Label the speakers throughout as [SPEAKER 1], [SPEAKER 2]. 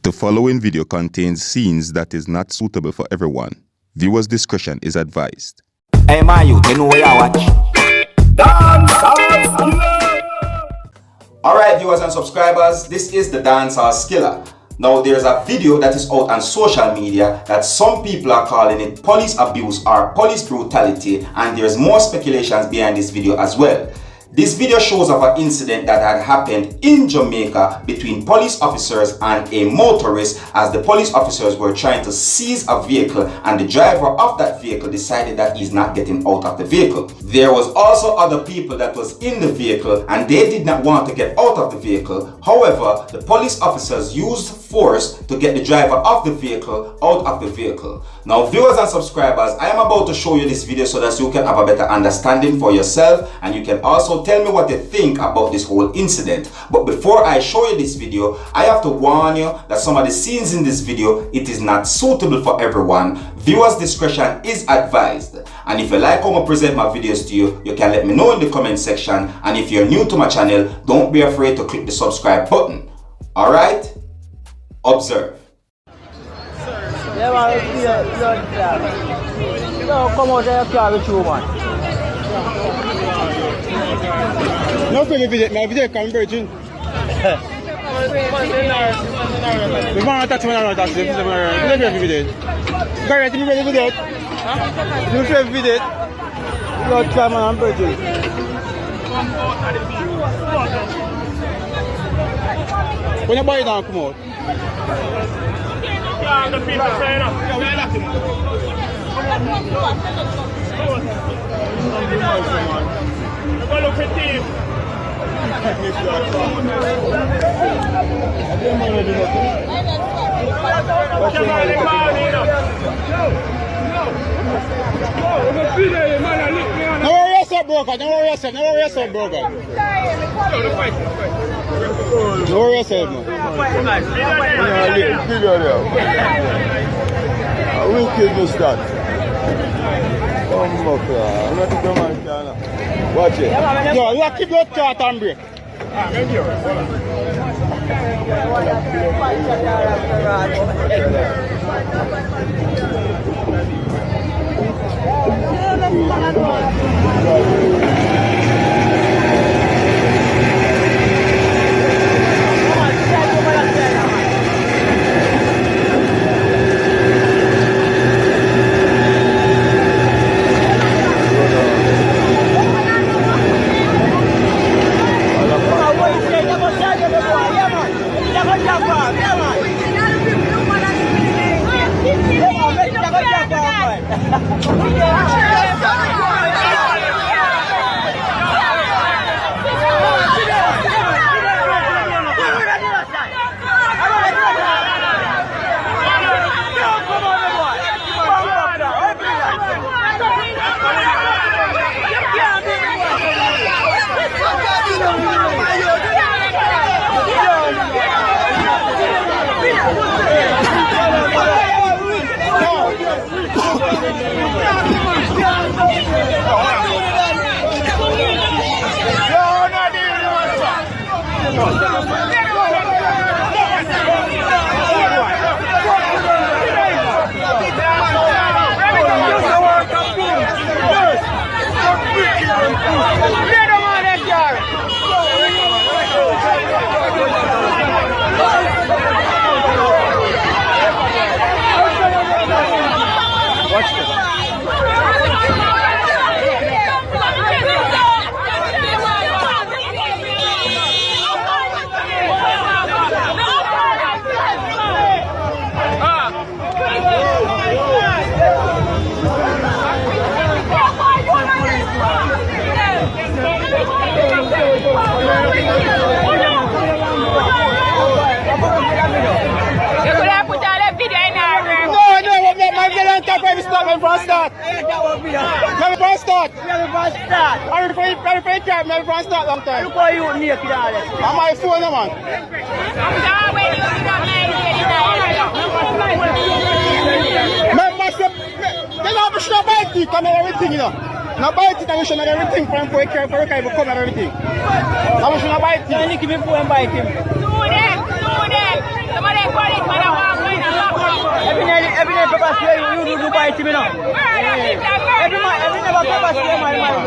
[SPEAKER 1] The following video contains scenes that is not suitable for everyone. Viewers' discretion is advised.
[SPEAKER 2] Hey, my youth, you know where you watch? Dancehall Skiller! Alright, viewers and subscribers, this is the Dancehall Skiller. Now, there's a video that is out on social media that some people are calling it police abuse or police brutality, and there's more speculations behind this video as well. This video shows of an incident that had happened in Jamaica between police officers and a motorist, as the police officers were trying to seize a vehicle and the driver of that vehicle decided that he's not getting out of the vehicle. There was also other people that was in the vehicle and they did not want to get out of the vehicle. However, the police officers used force to get the driver of the vehicle out of the vehicle. Now, viewers and subscribers, I am about to show you this video so that you can have a better understanding for yourself, and you can also tell me what you think about this whole incident. But before I show you this video, I have to warn you that some of the scenes in this video, it is not suitable for everyone. Viewers' discretion is advised. And if you like how I present my videos to you, you can let me know in the comment section. And if you're new to my channel, don't be afraid to click the subscribe button. Alright? Observe.
[SPEAKER 3] Yeah, man, come out there, car with you, man.
[SPEAKER 4] No, for my video can virgin. We want to touch me around taxi. You never have video. Garrett, you ready for that? You ready for that? You come on, virgin. When you buy it down, come out.
[SPEAKER 5] The people saying up. Go look at team.
[SPEAKER 4] No worry yourself, broker. No worry yourself. No worry yourself, broker. No worry yourself, man. We'll kill this that. Watch it. Yo, you have to keep your start and break. I'm my phone, man. Come and everything, you know. Now buy it and we should have everything for him for a car, for a car, come and everything. Now we should have buy it.
[SPEAKER 3] You need to be poor and buy it.
[SPEAKER 6] Do them. Some of them call it
[SPEAKER 3] fight him, you know. Every never come back to them, man.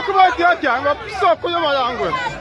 [SPEAKER 4] Come on, I'm so cool, man. Come on.